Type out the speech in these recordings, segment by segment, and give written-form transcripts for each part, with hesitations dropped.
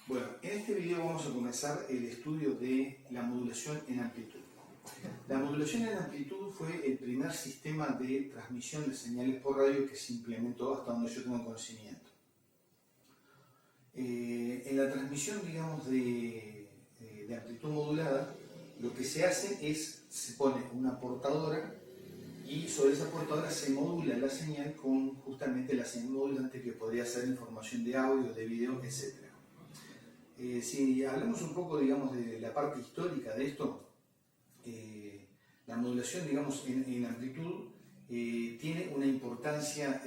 Bueno, en este video vamos a comenzar el estudio de la modulación en amplitud. La modulación en amplitud fue el primer sistema de transmisión de señales por radio que se implementó hasta donde yo tengo conocimiento. En la transmisión, digamos, de amplitud modulada, lo que se hace es, se pone una portadora y sobre esa portadora se modula la señal con justamente la señal modulante que podría ser información de audio, de video, etc. Si hablamos un poco, digamos, de la parte histórica de esto, la modulación, digamos, en amplitud tiene una importancia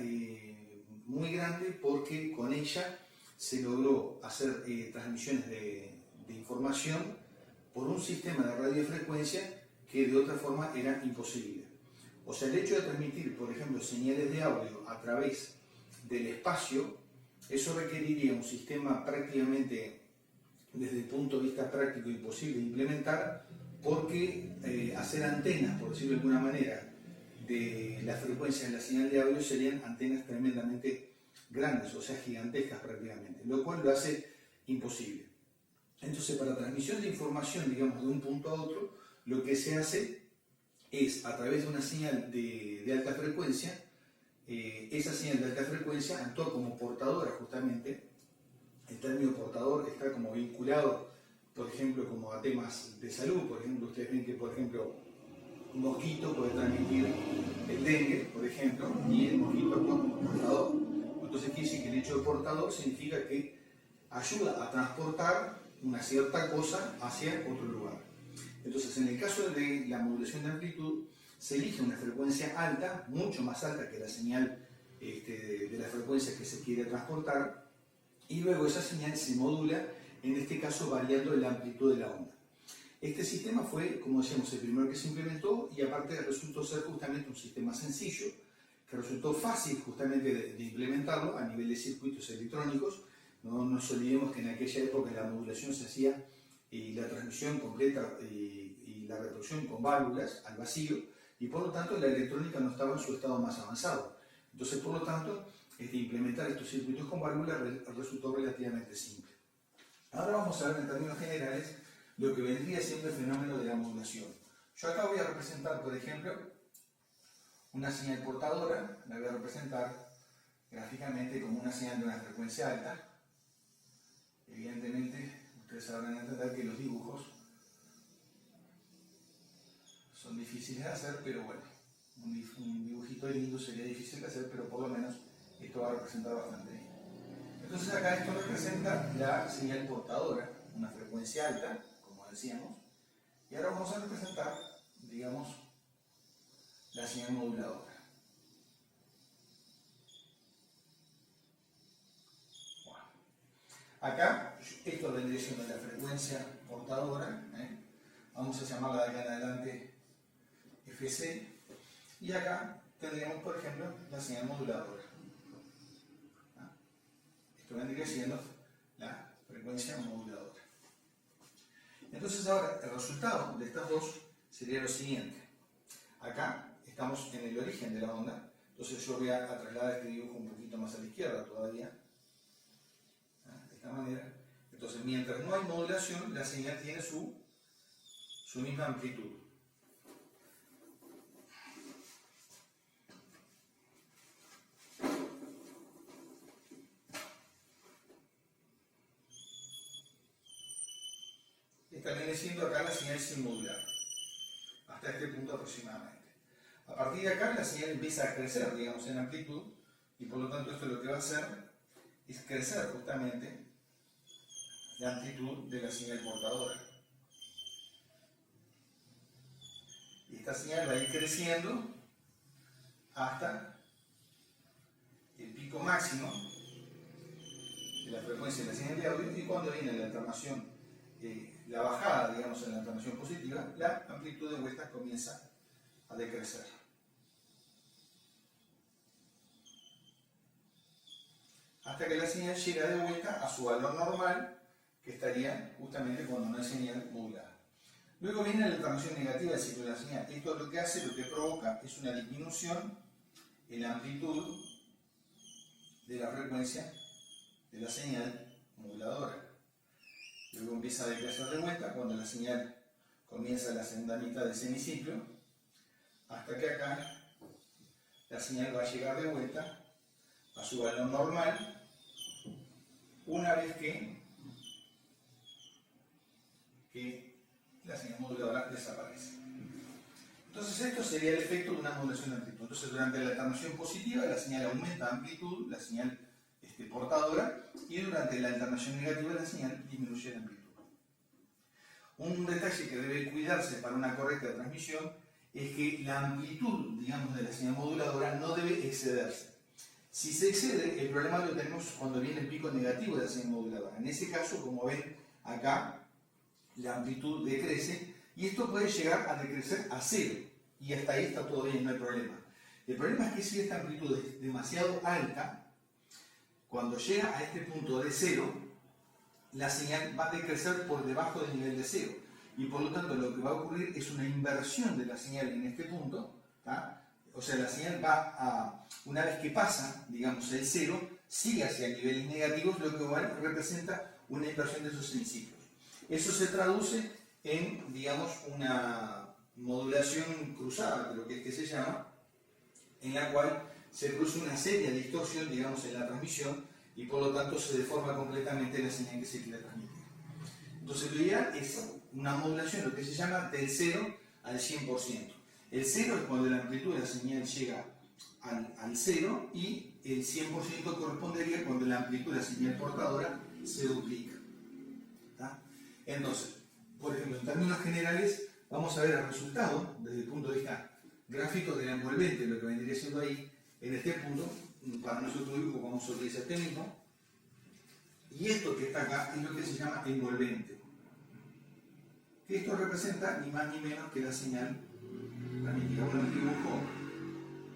muy grande porque con ella se logró hacer transmisiones de información por un sistema de radiofrecuencia que de otra forma era imposible. O sea, el hecho de transmitir, por ejemplo, señales de audio a través del espacio, eso requeriría un sistema prácticamente, desde el punto de vista práctico, imposible de implementar, porque hacer antenas, por decirlo de alguna manera, de la frecuencia de la señal de audio serían antenas tremendamente grandes, o sea, gigantescas prácticamente, lo cual lo hace imposible. Entonces, para transmisión de información, digamos, de un punto a otro, lo que se hace es, a través de una señal de alta frecuencia, esa señal de alta frecuencia actúa como portadora justamente. El término portador está como vinculado, por ejemplo, como a temas de salud. Por ejemplo, ustedes ven que, por ejemplo, un mosquito puede transmitir el dengue, por ejemplo, y el mosquito actúa como portador. Entonces, quiere decir que el hecho de portador significa que ayuda a transportar una cierta cosa hacia otro lugar. Entonces, en el caso de la modulación de amplitud, se elige una frecuencia alta, mucho más alta que la señal de la frecuencia que se quiere transportar, y luego esa señal se modula, en este caso variando la amplitud de la onda. Este sistema fue, como decíamos, el primero que se implementó y aparte resultó ser justamente un sistema sencillo, que resultó fácil justamente de implementarlo a nivel de circuitos electrónicos. No nos olvidemos que en aquella época la modulación se hacía y la transmisión completa y la reproducción con válvulas al vacío, y por lo tanto la electrónica no estaba en su estado más avanzado. Entonces, por lo tanto, implementar estos circuitos con válvulas resultó relativamente simple. Ahora vamos a ver en términos generales lo que vendría siendo el fenómeno de la modulación. Yo acá voy a representar, por ejemplo, una señal portadora, la voy a representar gráficamente como una señal de una frecuencia alta. Evidentemente, ustedes sabrán entender que los dibujos son difíciles de hacer, pero bueno, un dibujito lindo sería difícil de hacer, pero por lo menos esto va a representar bastante bien. Entonces acá esto representa la señal portadora, una frecuencia alta, como decíamos, y ahora vamos a representar, digamos, la señal moduladora. Bueno. Acá, esto vendría siendo la frecuencia portadora, vamos a llamarla de acá en adelante FC, y acá tendríamos, por ejemplo, la señal moduladora. Esto vendría siendo la frecuencia moduladora. Entonces ahora el resultado de estas dos sería lo siguiente. Acá estamos en el origen de la onda, entonces yo voy a trasladar este dibujo un poquito más a la izquierda todavía, de esta manera. Entonces, mientras no hay modulación, la señal tiene su misma amplitud. Esta viene siendo acá la señal sin modular, hasta este punto aproximadamente. A partir de acá la señal empieza a crecer, digamos, en amplitud, y por lo tanto esto lo que va a hacer es crecer justamente la amplitud de la señal portadora. Y esta señal va a ir creciendo hasta el pico máximo de la frecuencia de la señal de audio, y cuando viene la alternación, la bajada, digamos, en la alternación positiva, la amplitud de vueltas comienza a decrecer. Hasta que la señal llega de vuelta a su valor normal, que estaría justamente cuando no hay señal modulada. Luego viene la alternación negativa del ciclo de la señal. Esto lo que hace, lo que provoca, es una disminución en la amplitud de la frecuencia de la señal moduladora. luego empieza a decrecer de vuelta cuando la señal comienza la segunda mitad del semiciclo, hasta que acá la señal va a llegar de vuelta a su valor normal una vez que la señal moduladora desaparece. Entonces esto sería el efecto de una modulación de amplitud. Entonces durante la alternación positiva la señal aumenta de amplitud, la señal portadora, y durante la alternación negativa la señal disminuye de amplitud. Un detalle que debe cuidarse para una correcta transmisión es que la amplitud, digamos, de la señal moduladora no debe excederse. Si se excede, el problema lo tenemos cuando viene el pico negativo de la señal moduladora. En ese caso, como ven acá, la amplitud decrece y esto puede llegar a decrecer a 0 y hasta ahí está todo bien, no hay problema. El problema es que si esta amplitud es demasiado alta, cuando llega a este punto de 0, la señal va a decrecer por debajo del nivel de 0 y por lo tanto lo que va a ocurrir es una inversión de la señal en este punto, ¿tá? O sea, la señal va a, una vez que pasa, digamos, el 0, sigue hacia niveles negativos, lo que representa una inversión de esos semiciclos. Eso se traduce en, digamos, una modulación cruzada, creo que es que se llama, en la cual se produce una seria distorsión, digamos, en la transmisión y por lo tanto se deforma completamente la señal que se quiere transmitir. Entonces lo ideal es una modulación, lo que se llama del 0 al 100%. El 0 es cuando la amplitud de la señal llega al 0 y el 100% correspondería cuando la amplitud de la señal portadora se duplica. ¿Tá? Entonces, por ejemplo, en términos generales, vamos a ver el resultado desde el punto de vista gráfico de la envolvente, lo que vendría siendo ahí. En este punto, para nuestro dibujo vamos a utilizar este mismo. Y esto que está acá es lo que se llama envolvente. Que esto representa ni más ni menos que la señal transmitida. Bueno, el dibujo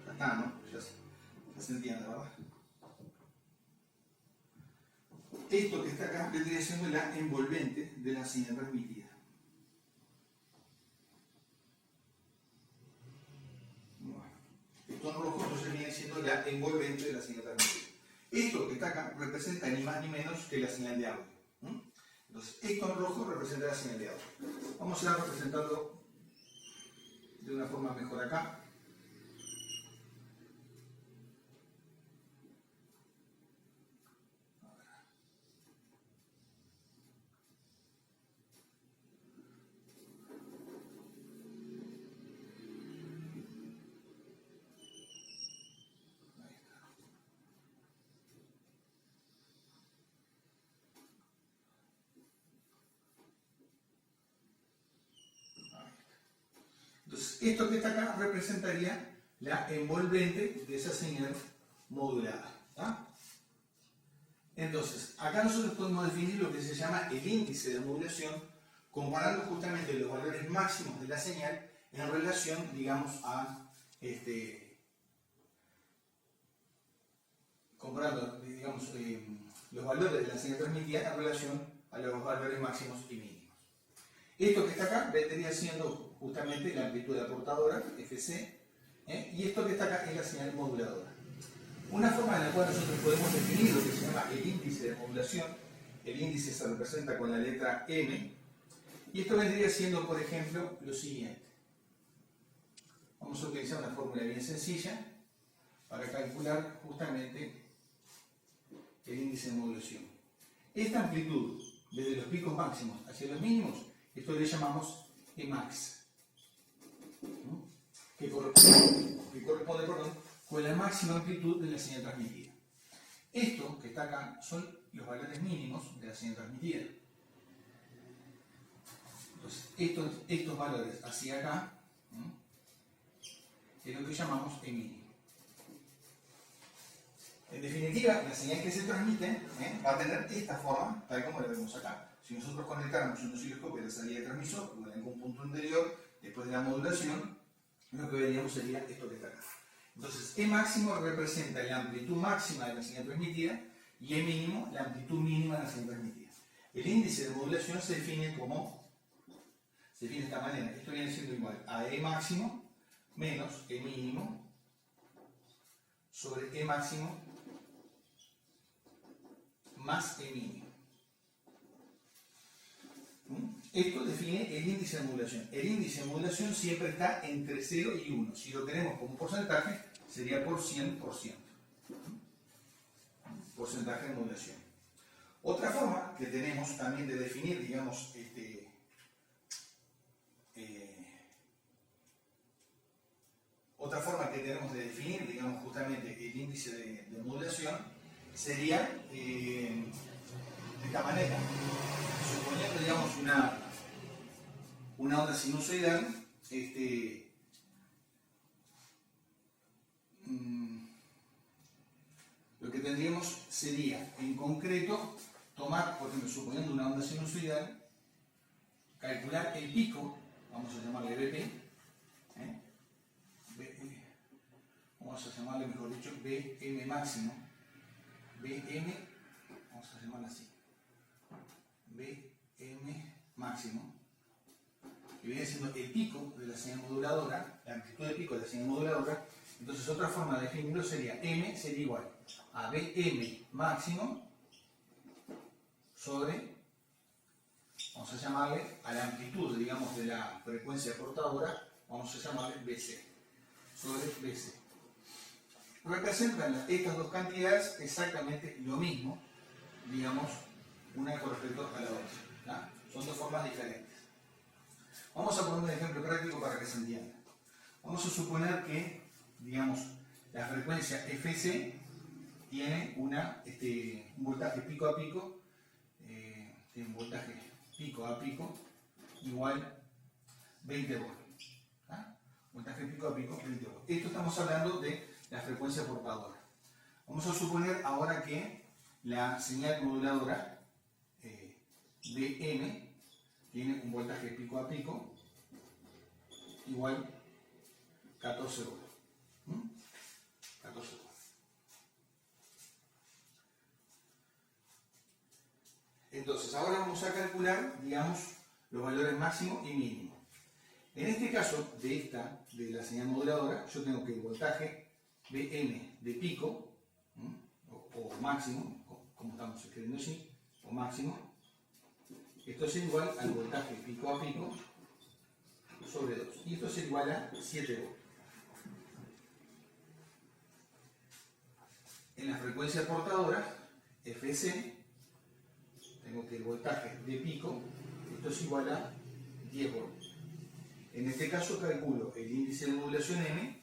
ya está, ¿no? Ya se entiende, ¿verdad? Esto que está acá vendría siendo la envolvente de la señal transmitida. El tono rojo entonces viene siendo la envolvente de la señal transmitida. Esto que está acá representa ni más ni menos que la señal de audio. Entonces, esto en rojo representa la señal de audio. Vamos a representarlo de una forma mejor acá. Entonces, esto que está acá representaría la envolvente de esa señal modulada. ¿Tá? Entonces, acá nosotros podemos definir lo que se llama el índice de modulación, comparando justamente los valores máximos de la señal en relación, digamos, a comparando, digamos, los valores de la señal transmitida en relación a los valores máximos y mínimos. Esto que está acá vendría siendo justamente la amplitud de la portadora, FC, y esto que está acá es la señal moduladora. Una forma en la cual nosotros podemos definir lo que se llama el índice de modulación, el índice se representa con la letra M, y esto vendría siendo, por ejemplo, lo siguiente. Vamos a utilizar una fórmula bien sencilla para calcular justamente el índice de modulación. Esta amplitud, desde los picos máximos hacia los mínimos, esto le llamamos Emax, que corresponde con la máxima amplitud de la señal transmitida. Esto que está acá son los valores mínimos de la señal transmitida. Entonces, estos valores hacia acá es lo que llamamos E mínimo. En definitiva, la señal que se transmite va a tener esta forma, tal como la vemos acá. Si nosotros conectáramos un osciloscopio a la salida de transmisor o en algún punto anterior, después de la modulación, lo que veríamos sería esto que está acá. Entonces, E máximo representa la amplitud máxima de la señal transmitida y E mínimo la amplitud mínima de la señal transmitida. El índice de modulación se define de esta manera. Esto viene siendo igual a E máximo menos E mínimo sobre E máximo más E mínimo. esto define el índice de modulación. El índice de modulación siempre está entre 0 y 1. Si lo tenemos como porcentaje, sería por 100%. Porcentaje de modulación. Otra forma que tenemos también de definir, digamos, otra forma que tenemos de definir, digamos, justamente el índice de modulación sería de esta manera. Suponiendo, digamos, una onda sinusoidal, lo que tendríamos sería, en concreto, tomar, por ejemplo, suponiendo una onda sinusoidal, calcular el pico, vamos a llamarle BP, vamos a llamarle, mejor dicho, BM máximo, BM, vamos a llamarlo así, BM máximo, que viene siendo el pico de la señal moduladora, la amplitud de pico de la señal moduladora. Entonces otra forma de definirlo sería M sería igual a BM máximo sobre, vamos a llamarle a la amplitud, digamos, de la frecuencia portadora, vamos a llamarle BC, sobre BC. Representan estas dos cantidades exactamente lo mismo, digamos, una con respecto a la otra, ¿no? Son dos formas diferentes. Vamos a poner un ejemplo práctico para que se entienda. Vamos a suponer que, digamos, la frecuencia FC tiene un voltaje pico a pico, tiene un voltaje pico a pico igual 20 volts. Voltaje pico a pico 20 volts. Esto estamos hablando de la frecuencia portadora. Vamos a suponer ahora que la señal moduladora BM tiene un voltaje pico a pico igual 14 volts. 14 volts. Entonces, ahora vamos a calcular, digamos, los valores máximo y mínimo. En este caso, de la señal moduladora, yo tengo que el voltaje BM de pico, o máximo, como estamos escribiendo así, o máximo, esto es igual al voltaje pico a pico sobre 2. Y esto es igual a 7 volts. En la frecuencia portadora, FC, tengo que el voltaje de pico, esto es igual a 10 volts. En este caso calculo el índice de modulación M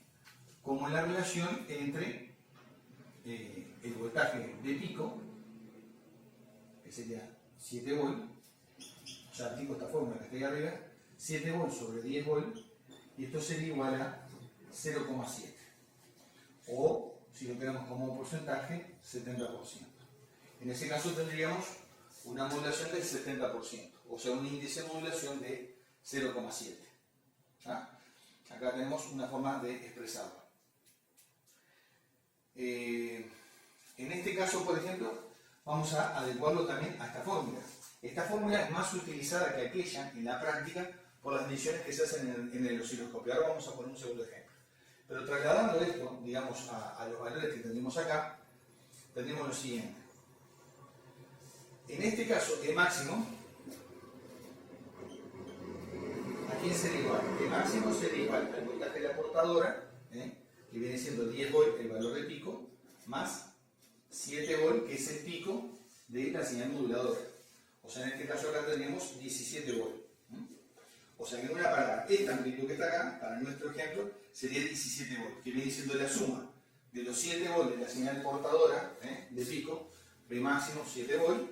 como la relación entre el voltaje de pico, que sería 7 volts, o sea, aplico esta fórmula que está ahí arriba, 7 volts sobre 10 volts, y esto sería igual a 0,7. O, si lo queremos como porcentaje, 70%. En ese caso tendríamos una modulación del 70%, o sea, un índice de modulación de 0,7. Acá tenemos una forma de expresarlo. En este caso, por ejemplo, vamos a adecuarlo también a esta fórmula. Esta fórmula es más utilizada que aquella en la práctica por las mediciones que se hacen en el osciloscopio. Ahora vamos a poner un segundo ejemplo. Pero trasladando esto, digamos, a los valores que tenemos acá, tendremos lo siguiente. En este caso, E máximo, ¿a quién sería igual? E máximo sería igual al voltaje de la portadora, que viene siendo 10 volts el valor de pico, más 7 volts, que es el pico de la señal moduladora. O sea, en este caso acá tenemos 17 volts. O sea, que en una palabra, esta amplitud que está acá, para nuestro ejemplo, sería 17 volts, que viene siendo la suma de los 7 volts de la señal portadora de pico, B máximo 7 volts,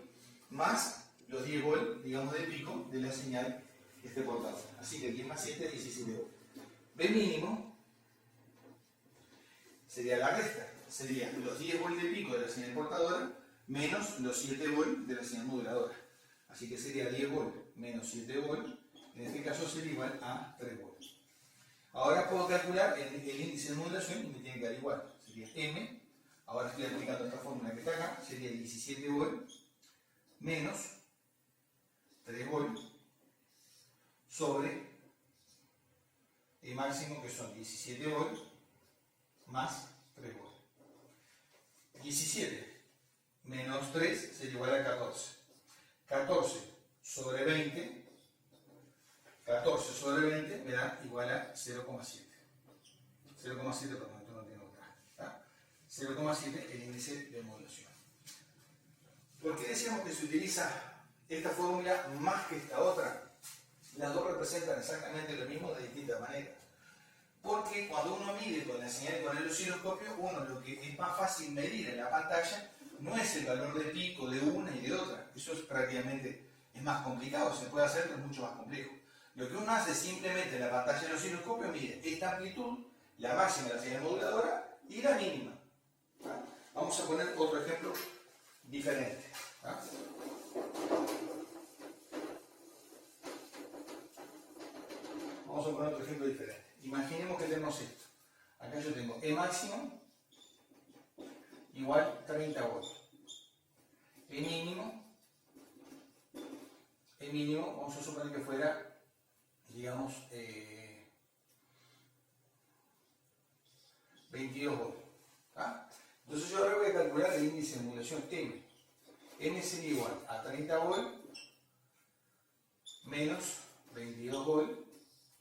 más los 10 volts, digamos, de pico de la señal portadora. Así que 10 más 7 es 17 volts. B mínimo sería la resta, serían los 10 volts de pico de la señal portadora menos los 7 volts de la señal moduladora. Así que sería 10 volts menos 7 volts, en este caso sería igual a 3 volts. Ahora puedo calcular el índice de modulación y me tiene que dar igual. Sería M, ahora estoy aplicando esta fórmula que está acá, sería 17 volts menos 3 volts sobre el máximo, que son 17 volts más 3 volts. 17 menos 3 sería igual a 14. 14 sobre 20 14 sobre 20 me da igual a 0,7. 0,7, perdón, esto no tiene otra. 0,7 el índice de modulación. ¿Por qué decíamos que se utiliza esta fórmula más que esta otra? Las dos representan exactamente lo mismo de distintas maneras. Porque cuando uno mide con la señal con el osciloscopio, uno lo que es más fácil medir en la pantalla no es el valor de pico de una y de otra. Eso es prácticamente más complicado, se puede hacer, pero es mucho más complejo. Lo que uno hace simplemente en la pantalla del osciloscopio mide esta amplitud, la máxima de la señal moduladora y la mínima. Vamos a poner otro ejemplo diferente. Vamos a poner otro ejemplo diferente. Imaginemos que tenemos esto. Acá yo tengo E máximo igual 30 volts. E mínimo, vamos a suponer que fuera, digamos, 22 volts. Entonces yo ahora voy a calcular el índice de modulación M. M sería igual a 30 volts menos 22 volts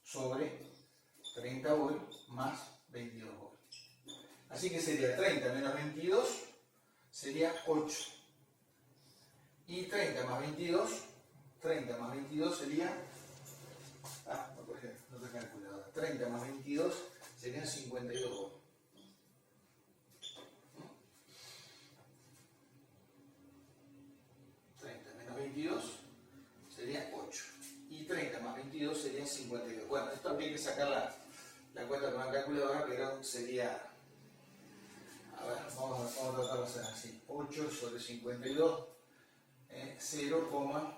sobre 30 volts más 22 volts. Así que sería 30 menos 22 sería 8. Y 30 más 22 sería, por ejemplo, otra calculadora. 30 más 22 serían 52 volts. 30 menos 22 sería 8. Y 30 más 22 serían 52. Bueno, esto habría que sacar la cuenta con la calculadora, pero sería, a ver, vamos a tratar de hacer así. 8 sobre 52, 0, con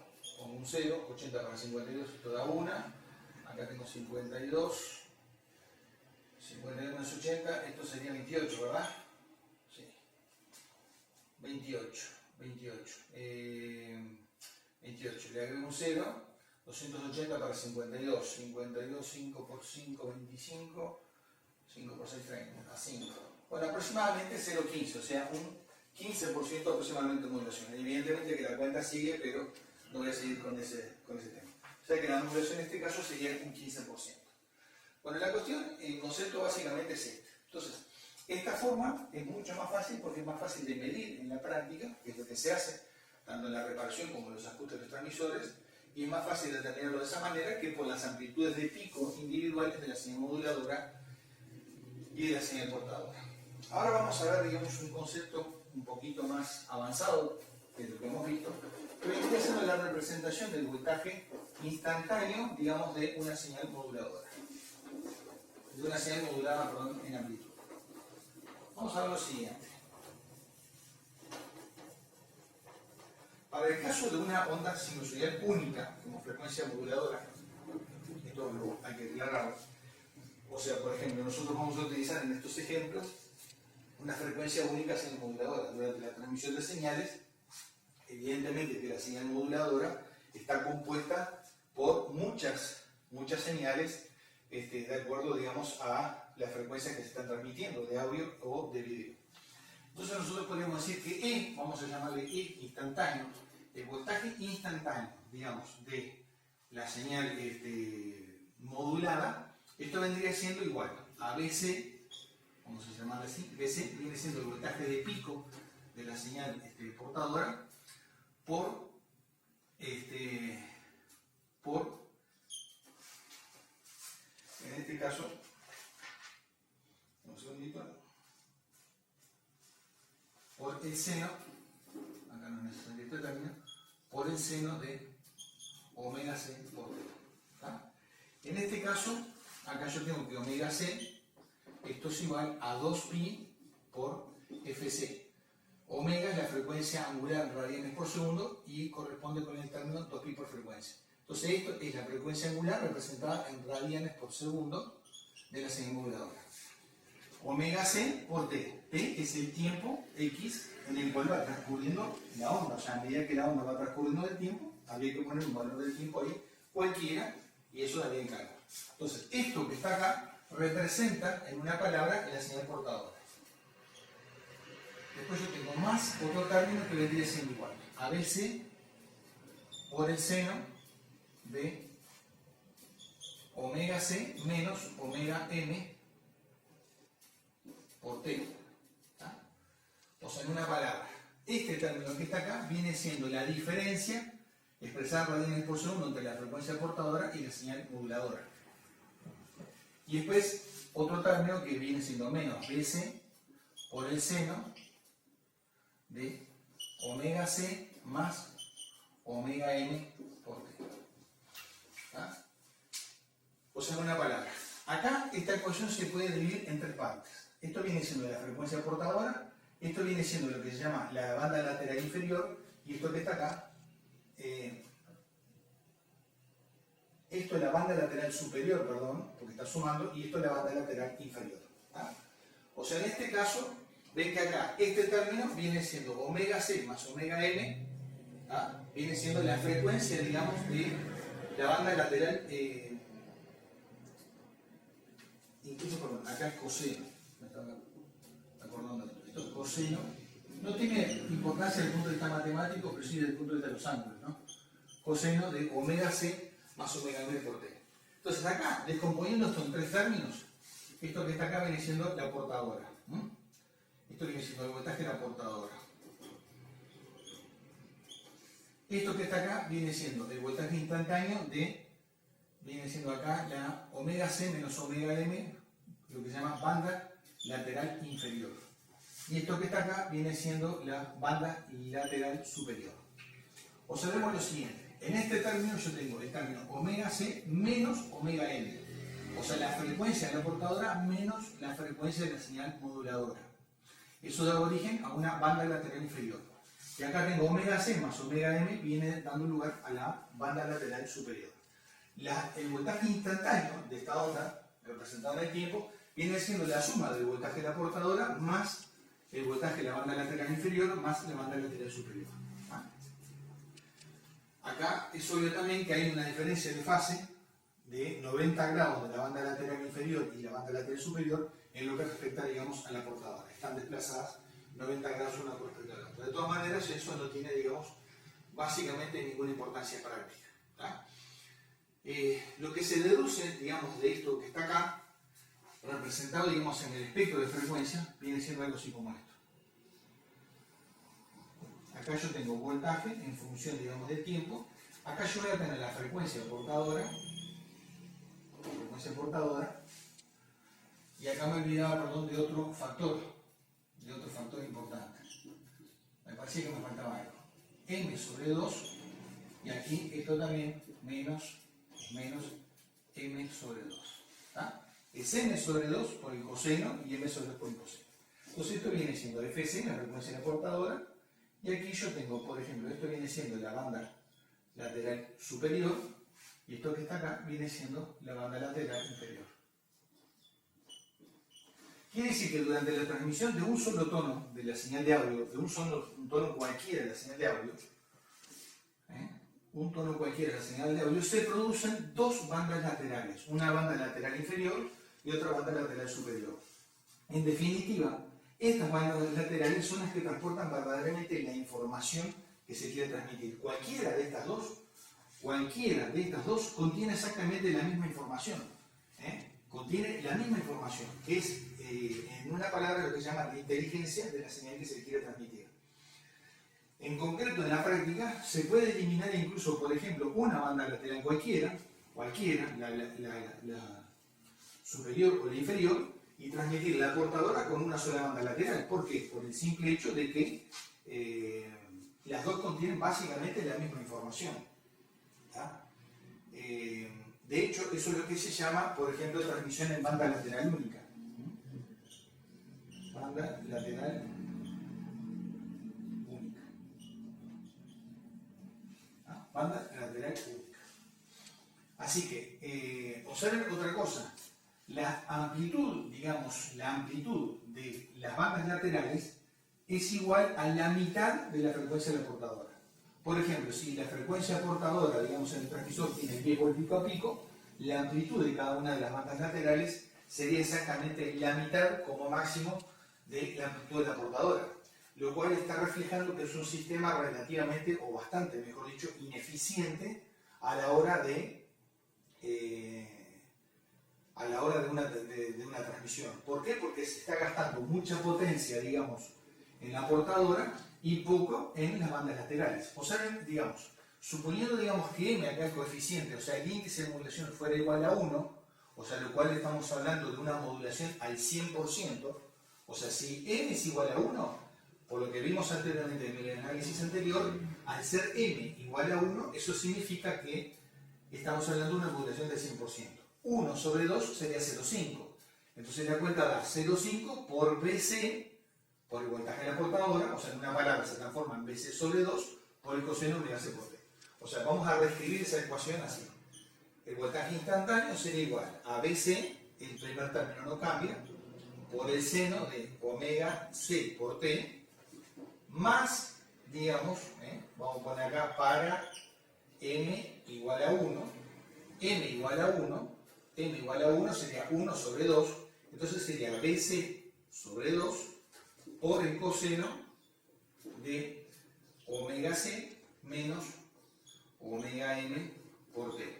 un 0, 80 para 52, esto da 1. Acá tengo 52. 52 menos 80, esto sería 28, ¿verdad? Sí. 28. 28. Le agrego un 0. 280 para 52. 52, 5 por 5, 25. 5 por 6, 30. A 5. Bueno, aproximadamente 0,15, o sea, un 15% aproximadamente de modulación. Evidentemente que la cuenta sigue, pero no voy a seguir con ese tema. O sea que la modulación en este caso sería un 15%. Bueno, la cuestión, el concepto básicamente es este. Entonces, esta forma es mucho más fácil porque es más fácil de medir en la práctica, que es lo que se hace, tanto en la reparación como en los ajustes de los transmisores, y es más fácil determinarlo de esa manera que por las amplitudes de pico individuales de la señal moduladora y de la señal portadora. Ahora vamos a ver, digamos, un concepto un poquito más avanzado que lo que hemos visto, pero estoy haciendo la representación del voltaje instantáneo, digamos, de una señal moduladora. De una señal modulada, perdón, en amplitud. Vamos a ver lo siguiente. Para el caso de una onda sinusoidal única, como frecuencia moduladora, esto hay que aclararlo. O sea, por ejemplo, nosotros vamos a utilizar en estos ejemplos una frecuencia única señal moduladora. Durante la transmisión de señales, evidentemente que la señal moduladora está compuesta por muchas señales de acuerdo, digamos, a la frecuencia que se están transmitiendo de audio o de video. Entonces nosotros podríamos decir que E, vamos a llamarle E instantáneo, el voltaje instantáneo, digamos, de la señal modulada, esto vendría siendo igual a BC, vamos a llamarle así, BC viene siendo el voltaje de pico de la señal portadora por en este caso, un segundito, por el seno, acá no es necesario este término, por el seno de omega c por t. En este caso, acá yo tengo que omega c, esto es igual a 2pi por fc. Omega es la frecuencia angular en radianes por segundo y corresponde con el término 2pi por frecuencia. Entonces esto es la frecuencia angular representada en radianes por segundo de la señal moduladora. Omega c por t. T es el tiempo x en el cual va transcurriendo la onda. O sea, a medida que la onda va transcurriendo del tiempo, habría que poner un valor del tiempo ahí, cualquiera, y eso daría el cálculo. Entonces, esto que está acá representa en una palabra la señal portadora. Después yo tengo más otro término que vendría siendo igual. ABC por el seno de omega C menos omega M por T. ¿Tá? O sea, en una palabra, este término que está acá viene siendo la diferencia expresada radianes por segundo entre la frecuencia portadora y la señal moduladora. Y después otro término que viene siendo menos BC por el seno de omega C más omega M por T. ¿Tá? O sea, en una palabra, acá esta ecuación se puede dividir en tres partes. Esto viene siendo la frecuencia portadora, esto viene siendo lo que se llama la banda lateral inferior, y esto que está acá, esto es la banda lateral superior, perdón, porque está sumando, y esto es la banda lateral inferior. ¿Tá? O sea, en este caso, ven que acá este término viene siendo omega C más omega M, ¿tá? Viene siendo la frecuencia, digamos, de la banda lateral, incluso, perdón, acá es coseno, me estaba acordando de esto. Esto es coseno, no tiene importancia desde el punto de vista matemático, pero sí desde el punto de vista de los ángulos, ¿no? Coseno de omega C más omega M por T. Entonces acá, descomponiendo esto en tres términos, esto que está acá viene siendo la portadora. Esto viene siendo el voltaje de la portadora. Esto que está acá viene siendo el voltaje instantáneo de, viene siendo acá la omega C menos omega M, lo que se llama banda lateral inferior. Y esto que está acá viene siendo la banda lateral superior. Observemos lo siguiente. En este término yo tengo el término omega C menos omega M. O sea, la frecuencia de la portadora menos la frecuencia de la señal moduladora. Eso da origen a una banda lateral inferior. Y acá tengo omega C más omega M, viene dando lugar a la banda lateral superior. El voltaje instantáneo de esta onda, representado en el tiempo, viene siendo la suma del voltaje de la portadora más el voltaje de la banda lateral inferior más la banda lateral superior. Acá es obvio también que hay una diferencia de fase de 90 grados de la banda lateral inferior y la banda lateral superior en lo que respecta, digamos, a la portadora. Están desplazadas 90 grados una con respecto a la otra. De todas maneras, eso no tiene, digamos, básicamente ninguna importancia práctica. ¿Tá? Lo que se deduce, digamos, de esto que está acá, representado, digamos, en el espectro de frecuencia, viene siendo algo así como esto. Acá yo tengo voltaje en función, digamos, del tiempo. Acá yo voy a tener la frecuencia portadora, y acá me olvidaba, perdón, de otro factor importante. Me parecía que me faltaba algo. M sobre 2, y aquí esto también menos M sobre 2. ¿Tá? Es M sobre 2 por el coseno y M sobre 2 por el coseno. Entonces esto viene siendo Fc, la frecuencia de la portadora, y aquí yo tengo, por ejemplo, esto viene siendo la banda lateral superior, y esto que está acá viene siendo la banda lateral inferior. Quiere decir que durante la transmisión de un solo tono de la señal de audio, de un tono cualquiera de la señal de audio, se producen dos bandas laterales, una banda lateral inferior y otra banda lateral superior. En definitiva, estas bandas laterales son las que transportan verdaderamente la información que se quiere transmitir. Cualquiera de estas dos contiene exactamente la misma información. Contiene la misma información, que es, en una palabra, lo que se llama la inteligencia de la señal que se quiere transmitir. En concreto, en la práctica, se puede eliminar incluso, por ejemplo, una banda lateral cualquiera, la superior o la inferior, y transmitir la portadora con una sola banda lateral. ¿Por qué? Por el simple hecho de que las dos contienen básicamente la misma información. De hecho, eso es lo que se llama, por ejemplo, transmisión en banda lateral única. Banda lateral única. Banda lateral única. Así que, observen otra cosa. La amplitud, digamos, la amplitud de las bandas laterales es igual a la mitad de la frecuencia de la portadora. Por ejemplo, si la frecuencia portadora, digamos, en el transmisor tiene pie por pico a pico, la amplitud de cada una de las bandas laterales sería exactamente la mitad como máximo de la amplitud de la portadora, lo cual está reflejando que es un sistema relativamente, o bastante, mejor dicho, ineficiente a la hora de la hora de una transmisión. ¿Por qué? Porque se está gastando mucha potencia, digamos, en la portadora y poco en las bandas laterales. O sea, digamos, suponiendo, digamos, que m, acá el coeficiente, o sea, el índice de modulación fuera igual a 1, o sea, lo cual estamos hablando de una modulación al 100%, o sea, si m es igual a 1, por lo que vimos anteriormente en el análisis anterior, al ser m igual a 1, eso significa que estamos hablando de una modulación del 100%. 1 sobre 2 sería 0,5. Entonces la cuenta da 0,5 por BC, por el voltaje de la portadora, o sea, en una palabra se transforma en BC sobre 2 por el coseno omega C por T. O sea, vamos a reescribir esa ecuación así. El voltaje instantáneo sería igual a BC, el primer término no cambia, por el seno de omega C por T, más, digamos, vamos a poner acá para m igual a 1, m igual a 1 sería 1 sobre 2, entonces sería BC sobre 2 por el coseno de omega C menos omega m por T.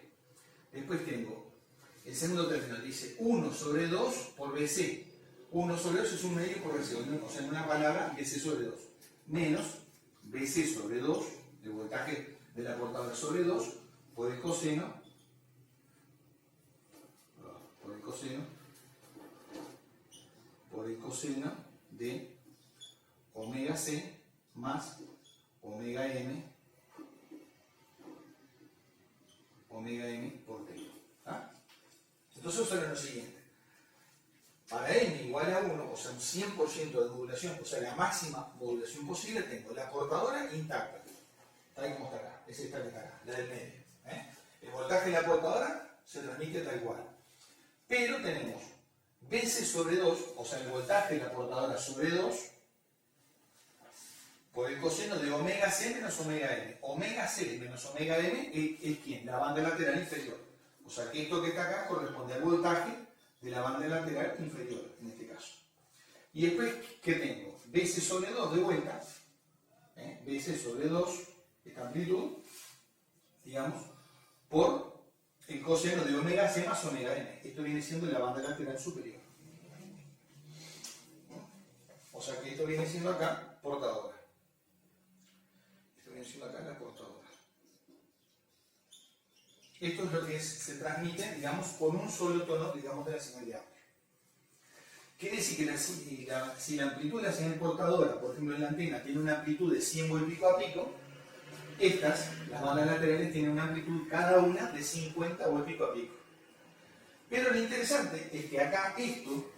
Después tengo el segundo término, dice 1 sobre 2 por BC. 1 sobre 2 es un medio por BC, o sea, en una palabra, BC sobre 2, menos BC sobre 2, el voltaje de la portadora sobre 2, por el coseno de omega C más omega m por T. ¿Ah? Entonces observen lo siguiente. Para m igual a 1, o sea, un 100% de modulación, o sea, la máxima modulación posible, tengo la portadora intacta, tal como está acá, es esta que está acá, la del medio. El voltaje de la portadora se transmite tal cual. Pero tenemos BC sobre 2, o sea, el voltaje de la portadora sobre 2, por el coseno de omega C menos omega m. Omega C menos omega m es ¿quién? La banda lateral inferior. O sea, que esto que está acá corresponde al voltaje de la banda lateral inferior, en este caso. Y después, ¿qué tengo? BC sobre 2 de vuelta, BC sobre 2, esta amplitud, digamos, por el coseno de omega C más omega m. Esto viene siendo la banda lateral superior. O sea que esto viene siendo acá portadora. Esto viene siendo acá la portadora. Esto es lo que se transmite, digamos, con un solo tono, digamos, de la señal de audio. Quiere decir que si la amplitud de la señal portadora, por ejemplo en la antena, tiene una amplitud de 100 volt pico a pico, estas, las bandas laterales, tienen una amplitud cada una de 50 volt pico a pico. Pero lo interesante es que acá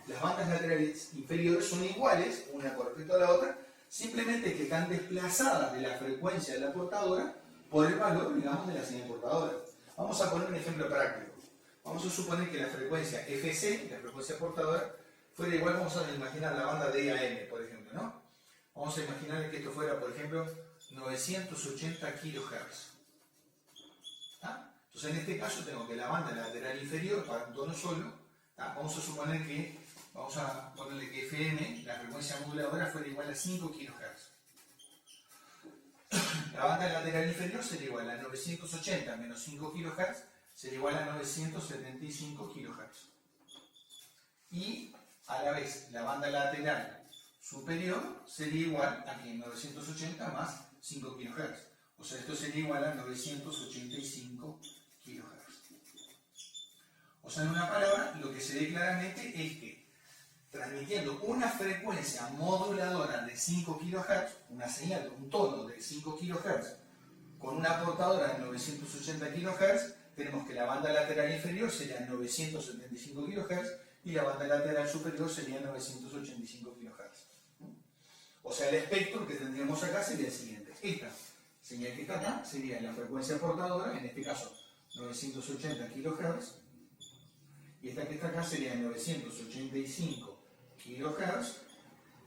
las bandas laterales inferiores son iguales, una con respecto a la otra, simplemente que están desplazadas de la frecuencia de la portadora por el valor, digamos, de la señal portadora. Vamos a poner un ejemplo práctico. Vamos a suponer que la frecuencia FC, la frecuencia portadora, fuera igual, vamos a imaginar la banda DAM, por ejemplo, ¿no? Vamos a imaginar que esto fuera, por ejemplo, 980 kHz. ¿Ah? Entonces, en este caso, tengo que la banda lateral inferior, para un tono solo, vamos a suponer que, vamos a ponerle que FM, la frecuencia moduladora, fuera igual a 5 kHz. La banda lateral inferior sería igual a 980 menos 5 kHz, sería igual a 975 kHz. Y a la vez, la banda lateral superior sería igual a 980 más 5 kHz. O sea, esto sería igual a 985 kHz. O sea, en una palabra, lo que se ve claramente es que transmitiendo una frecuencia moduladora de 5 kHz, una señal, un tono de 5 kHz, con una portadora de 980 kHz, tenemos que la banda lateral inferior sería 975 kHz y la banda lateral superior sería 985 kHz. O sea, el espectro que tendríamos acá sería el siguiente. Esta señal que está acá sería la frecuencia portadora, en este caso 980 kHz, y esta que está acá sería 985 kHz,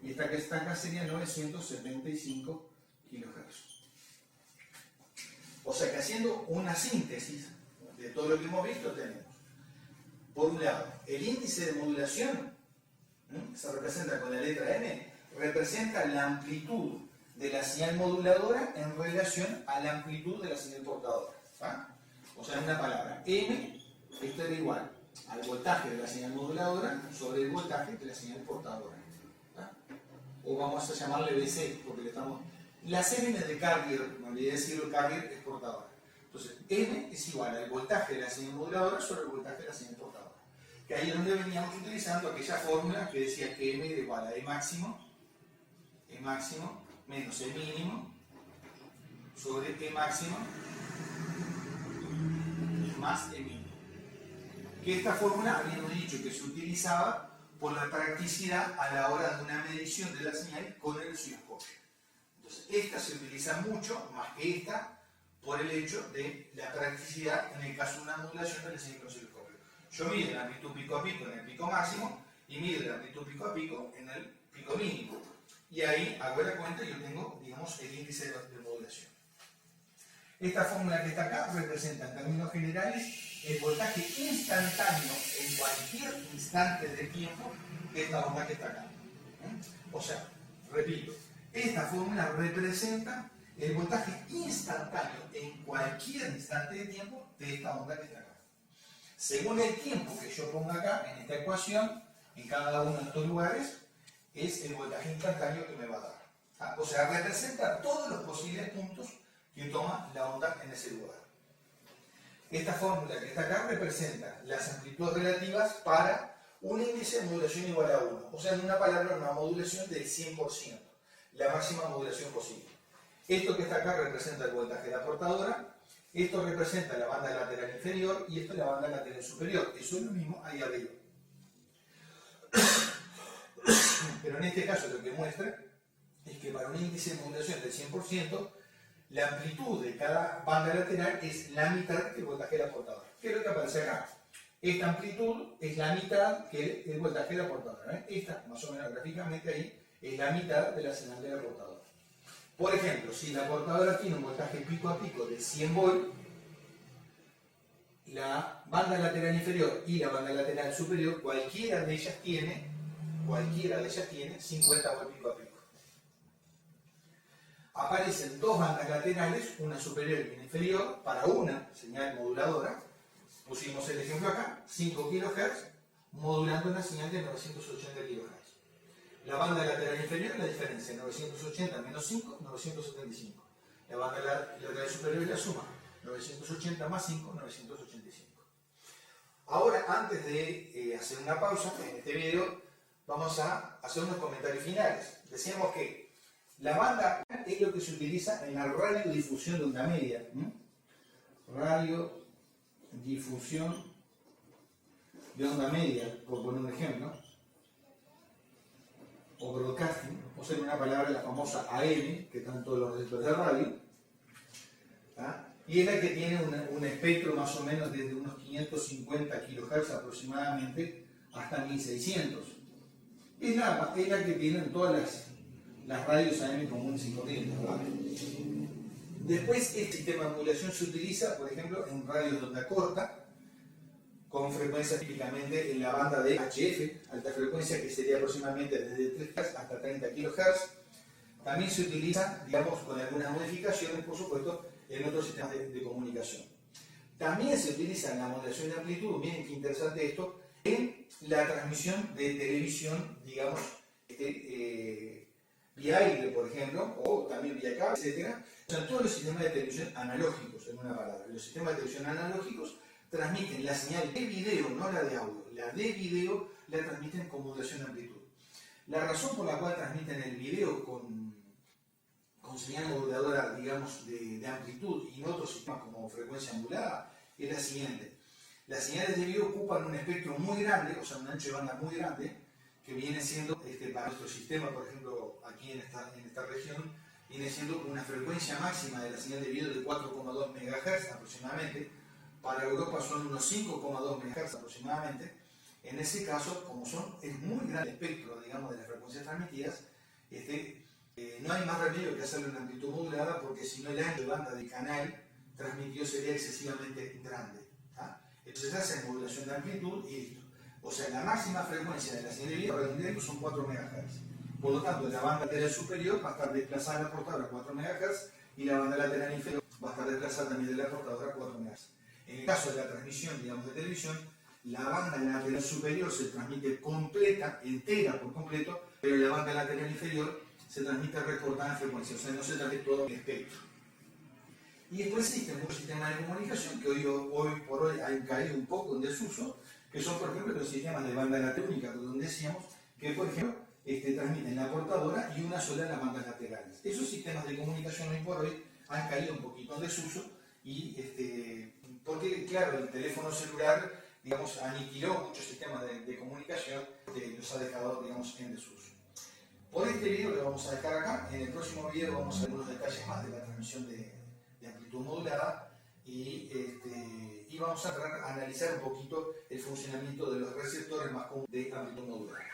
y esta que está acá sería 975 kHz. O sea que haciendo una síntesis de todo lo que hemos visto, tenemos, por un lado, el índice de modulación, se representa con la letra M, representa la amplitud de la señal moduladora en relación a la amplitud de la señal portadora. O sea, en una palabra, M, esto era igual al voltaje de la señal moduladora sobre el voltaje de la señal portadora. ¿Tá? O vamos a llamarle BC, porque le estamos... La CM de carrier, me olvidé decirlo, carrier es portadora. Entonces, M es igual al voltaje de la señal moduladora sobre el voltaje de la señal portadora. Que ahí es donde veníamos utilizando aquella fórmula que decía que M era igual a E máximo menos E mínimo sobre E máximo más E mínimo. Que esta fórmula habíamos dicho que se utilizaba por la practicidad a la hora de una medición de la señal con el osciloscopio. Entonces, esta se utiliza mucho más que esta por el hecho de la practicidad en el caso de una modulación de la señal con osciloscopio. Yo mido la amplitud pico a pico en el pico máximo y mido la amplitud pico a pico en el pico mínimo. Y ahí hago la cuenta y yo tengo, digamos, el índice de modulación. Esta fórmula que está acá representa en términos generales el voltaje instantáneo en cualquier instante de tiempo de esta onda que está acá. O sea, repito, esta fórmula representa el voltaje instantáneo en cualquier instante de tiempo de esta onda que está acá. Según el tiempo que yo ponga acá en esta ecuación, en cada uno de estos lugares, es el voltaje instantáneo que me va a dar. O sea, representa todos los posibles puntos que toma la onda en ese lugar. Esta fórmula que está acá representa las amplitudes relativas para un índice de modulación igual a 1. O sea, en una palabra, una modulación del 100%, la máxima modulación posible. Esto que está acá representa el voltaje de la portadora, esto representa la banda lateral inferior y esto la banda lateral superior. Eso es lo mismo ahí arriba. Pero en este caso lo que muestra es que para un índice de modulación del 100%, la amplitud de cada banda lateral es la mitad del voltaje de la portadora. ¿Qué es lo que aparece acá? Esta amplitud es la mitad que el voltaje de la portadora. Esta, más o menos gráficamente ahí, es la mitad de la señal de la portadora. Por ejemplo, si la portadora tiene un voltaje pico a pico de 100 volt, la banda lateral inferior y la banda lateral superior, cualquiera de ellas tiene 50 volt pico a pico. Aparecen dos bandas laterales, una superior y una inferior, para una señal moduladora. Pusimos el ejemplo acá, 5 kHz, modulando una señal de 980 kHz. La banda lateral inferior, la diferencia, 980 menos 5, 975. La banda lateral superior es la suma, 980 más 5, 985. Ahora, antes de hacer una pausa en este video, vamos a hacer unos comentarios finales. Decíamos que la banda es lo que se utiliza en la radiodifusión de onda media. Radiodifusión de onda media, por poner un ejemplo. O broadcasting, o sea, en una palabra la famosa AM, que están todos los receptores de radio. Y es la que tiene un espectro más o menos desde unos 550 kHz aproximadamente hasta 1600. Es la que tienen todas las radios AM comunes y corrientes. Después, este sistema de modulación se utiliza, por ejemplo, en radios de onda corta, con frecuencia típicamente en la banda de HF, alta frecuencia, que sería aproximadamente desde 3 Hz hasta 30 kHz. También se utiliza, digamos, con algunas modificaciones, por supuesto, en otros sistemas de comunicación. También se utiliza en la modulación de amplitud, miren qué interesante esto, en la transmisión de televisión, digamos, vía aire, por ejemplo, o también vía cable, etc. O sea, todos los sistemas de televisión analógicos, en una palabra. Los sistemas de televisión analógicos transmiten la señal de video, no la de audio. La de video la transmiten con modulación de amplitud. La razón por la cual transmiten el video con señal moduladora, digamos, de amplitud y no otros sistemas como frecuencia modulada es la siguiente. Las señales de video ocupan un espectro muy grande, o sea, un ancho de banda muy grande, que viene siendo, para nuestro sistema, por ejemplo, aquí en esta región, viene siendo una frecuencia máxima de la señal de video de 4,2 MHz aproximadamente. Para Europa son unos 5,2 MHz aproximadamente. En ese caso, como es muy grande el espectro, digamos, de las frecuencias transmitidas, no hay más remedio que hacerle una amplitud modulada, porque si no el ancho de banda del canal transmitido sería excesivamente grande. Entonces se hace modulación de amplitud y listo. O sea, la máxima frecuencia de la señal de video redondeando son 4 MHz. Por lo tanto, la banda lateral superior va a estar desplazada de la portadora a 4 MHz y la banda lateral inferior va a estar desplazada también de la portadora a 4 MHz. En el caso de la transmisión, digamos, de televisión, la banda lateral superior se transmite completa, entera por completo, pero la banda lateral inferior se transmite recortada en frecuencia, o sea, no se transmite todo el espectro. Y después existen muchos sistemas de comunicación que hoy por hoy han caído un poco en desuso, que son, por ejemplo, los sistemas de banda lateral única, donde decíamos que, por ejemplo, transmiten la portadora y una sola de las bandas laterales. Esos sistemas de comunicación hoy por hoy han caído un poquito en desuso, y porque, claro, el teléfono celular, digamos, aniquiló muchos sistemas de comunicación, los ha dejado, digamos, en desuso. Por este video lo vamos a dejar acá. En el próximo video vamos a ver algunos detalles más de la transmisión de amplitud modulada, y vamos a analizar un poquito el funcionamiento de los receptores más comunes de amplitud modulada.